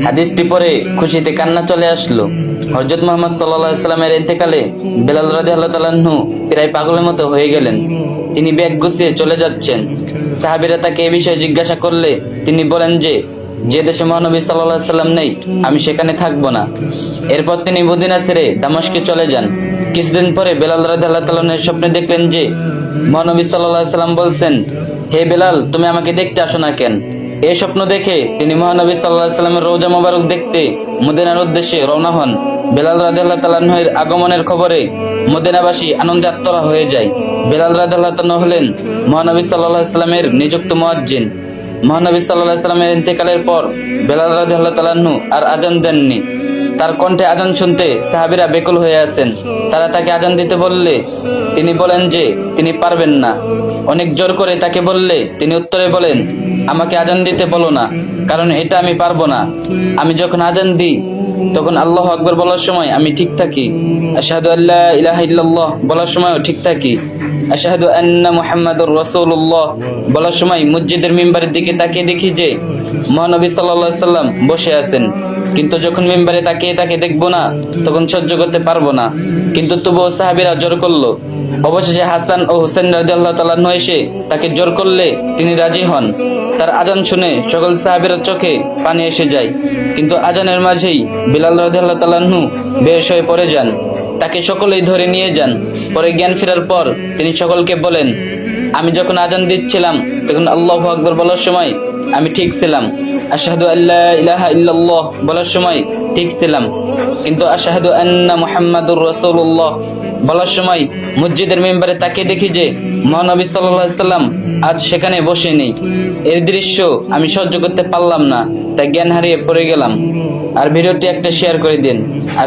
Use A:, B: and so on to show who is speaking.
A: হাদিসটি পরে খুশিতে কান্না চলে আসলো। হযরত মুহাম্মদ সাল্লাল্লাহু আলাইহি সাল্লামের ইন্তেকালে বেলাল রাদিয়াল্লাহু তাআলা আনহু প্রায় পাগলের মতো হয়ে গেলেন। তিনি ব্যাগ গুছিয়ে চলে যাচ্ছেন। সাহাবীরা তাকে এই বিষয়ে জিজ্ঞাসা করলে তিনি বলেন যে দেশে মহানবী সাল্লাল্লাহু আলাইহি সাল্লাম নেই, আমি সেখানে থাকবো না। এরপর তিনি মদিনা ছেড়ে দামেস্কে চলে যান। কিছুদিন পরে বেলাল রাদিয়াল্লাহু তাআলা আনহু স্বপ্নে দেখলেন যে মহানবী সাল্লাল্লাহু আলাইহি সাল্লাম বলছেন, হে বেলাল, তুমি আমাকে দেখতে আসো না কেন? এই স্বপ্ন দেখে তিনি মহানবী সাল্লাল্লাহু আলাইহি সাল্লামের রওজা মোবারক দেখতে মদিনার উদ্দেশ্যে রওনা হন। বেলাল রাদিয়াল্লাহু তাআলা আনহুর আগমনের খবরে মদিনাবাসী আনন্দে আত্মরা হয়ে যায়। বেলাল রাদিয়াল্লাহু তাআলা হলেন মহানবী সাল্লাল্লাহু আলাইহি সাল্লামের নিযুক্ত মুয়াজ্জিন। মহানবী সাল্লাল্লাহু আলাইহি সাল্লামের ইন্তেকালের পর বেলাল রাদিয়াল্লাহু তাআলা আনহু আর আজান দেননি। তার কণ্ঠে আজান শুনতে সাহাবীরা বেকুল হয়ে আছেন। তারা তাকে আজান দিতে বললে তিনি বলেন যে তিনি পারবেন না। অনেক জোর করে তাকে বললে তিনি উত্তরে বলেন, আমাকে আজান দিতে বলো না, কারণ এটা আমি পারবো না। আমি যখন আজান দিই তখন আল্লাহু আকবার বলার সময় আমি ঠিক থাকি, আশহাদু আল্লা ইলাহা ইল্লাল্লাহ বলার সময়ও ঠিক থাকি, আশহাদু আন্না মুহাম্মাদুর রাসূলুল্লাহ বলার সময় মসজিদের মিম্বারের দিকে তাকিয়ে দেখি যে মহানবী সাল্লাল্লাহু আলাইহি সাল্লাম বসে আছেন। কিন্তু যখন মিম্বারে তাকিয়ে তাকে দেখবো না তখন সহ্য করতে পারবো না। কিন্তু তবুও সাহাবীরা জোর করলো। অবশেষে হাসান ও হুসেন রাদিয়াল্লাহু তাআলা আনহু এসে তাকে জোর করলে তিনি রাজি হন। তার আজান শুনে সকল সাহাবীর চোখে পানি এসে যায়। কিন্তু আজানের মাঝেই বিলাল রাদিয়াল্লাহু তাআলা আনহু বেহুশ হয়ে পড়ে যান। তাকে সকলেই ধরে নিয়ে যান। পরে জ্ঞান ফেরার পর তিনি সকলকে বলেন, আমি যখন আজান দিচ্ছিলাম তখন আল্লাহু আকবার বলার সময় আমি ঠিক ছিলাম, আশহাদু আল্লা ইলাহা ইল্লাল্লাহ বলার সময় ঠিক ছিলাম, কিন্তু আশহাদু আন্না মুহাম্মাদুর রাসূলুল্লাহ বলার সময় মসজিদের মেম্বারে তাকিয়ে দেখি যে মহানবী সাল্লাল্লাহু আলাইহি সাল্লাম আজ সেখানে বসে নেই। এর দৃশ্য আমি সহ্য করতে পারলাম না, তাই জ্ঞান হারিয়ে পড়ে গেলাম। আর ভিডিওটি একটা শেয়ার করে দিন। আর